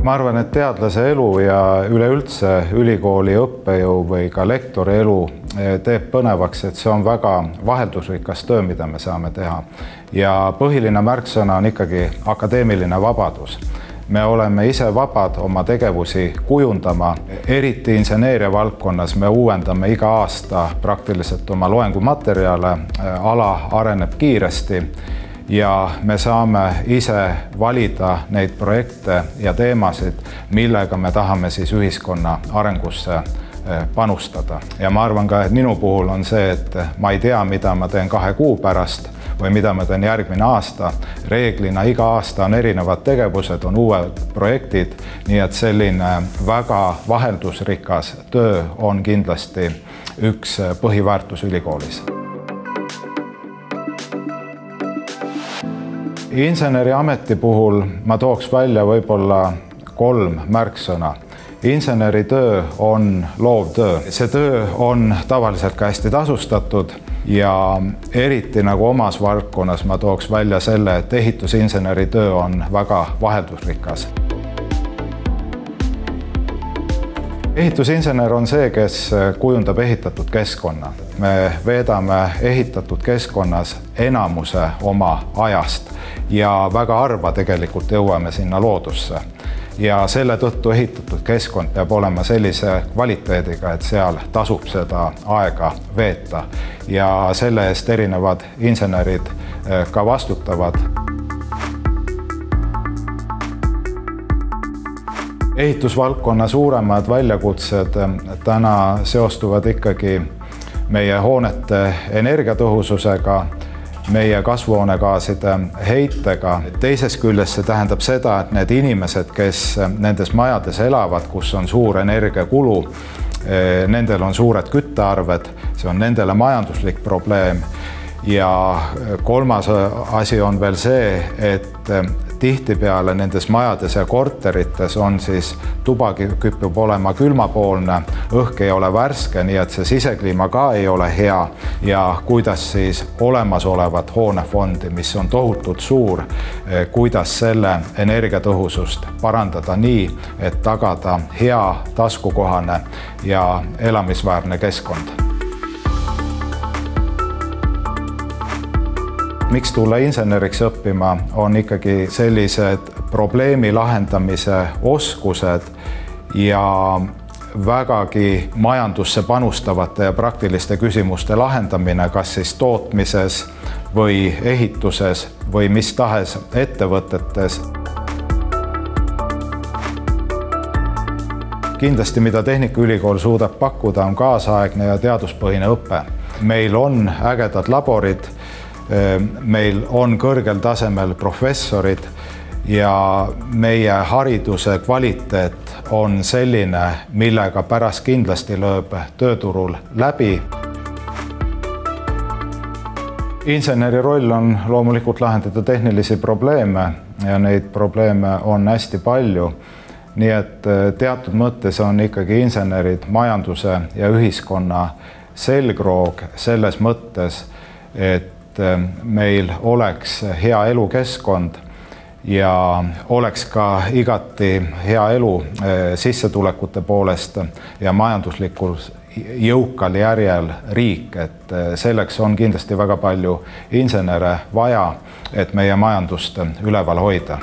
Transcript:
Ma arvan, et teadlase elu ja üleüldse ülikooli õppejõu või ka lektori elu teeb põnevaks, et see on väga vaheldusrikas töö, mida me saame teha. Ja põhiline märksõna on ikkagi akadeemiline vabadus. Me oleme ise vabad oma tegevusi kujundama, eriti inseneeria valdkonnas me uuendame iga aasta praktiliselt oma loengumaterjale, ala areneb kiiresti ja me saame ise valida neid projekte ja teemasid, millega me tahame siis ühiskonna arengusse panustada. Ja ma arvan ka, et minu puhul on see, et ma ei tea, mida ma teen 2 kuu pärast või mida ma teen järgmine aasta. Reeglina iga aasta on erinevad tegevused, on uued projektid, nii et selline väga vaheldusrikas töö on kindlasti üks põhiväärtus ülikoolis. Inseneriameti puhul ma tooks välja võib-olla 3 märksõna. Inseneritöö on loovtöö. See töö on tavaliselt ka hästi tasustatud ja eriti nagu omas valdkonnas ma tooks välja selle, et ehitusinseneritöö on väga vaheldusrikas. Ehitusinsener on see, kes kujundab ehitatud keskkonna. Me veedame ehitatud keskkonnas enamuse oma ajast ja väga harva tegelikult jõuame sinna loodusse. Ja selle tõttu ehitatud keskkond peab olema sellise kvaliteediga, et seal tasub seda aega veeta. Ja selle eest erinevad insenerid ka vastutavad. Ehitusvaldkonna suuremad väljakutsed täna seostuvad ikkagi meie hoonete energiatõhususega, meie kasvuhoonegaaside heitega. Teisest küljest see tähendab seda, et need inimesed, kes nendes majades elavad, kus on suur energiakulu, nendel on suured küttearved, see on nendele majanduslik probleem. Ja kolmas asi on veel see, et tihtipeale nendes majades ja korterites on siis tuba kipub olema külmapoolne, õhk ei ole värske, nii et see sisekliima ka ei ole hea ja kuidas siis olemasolevat hoonefondi, mis on tohutult suur, kuidas selle energiatõhusust parandada nii, et tagada hea, taskukohane ja elamisväärne keskkond. Miks tulla inseneriks õppima, on ikkagi sellised probleemi lahendamise oskused ja vägagi majandusse panustavate ja praktiliste küsimuste lahendamine, kas siis tootmises või ehituses või mis tahes ettevõtetes. Kindlasti, mida Tehnikaülikool suudab pakkuda, on kaasaegne ja teaduspõhine õpe. Meil on ägedad laborid, meil on kõrgel tasemel professorid ja meie hariduse kvaliteet on selline, millega pärast kindlasti lööb tööturul läbi. Inseneri roll on loomulikult lahendada tehnilisi probleeme ja neid probleeme on hästi palju. Nii et teatud mõttes on ikkagi insenerid majanduse ja ühiskonna selgroog selles mõttes, et meil oleks hea elukeskkond ja oleks ka igati hea elu sissetulekute poolest ja majanduslikult jõukal järjel riik, et selleks on kindlasti väga palju insenere vaja, et meie majandust üleval hoida.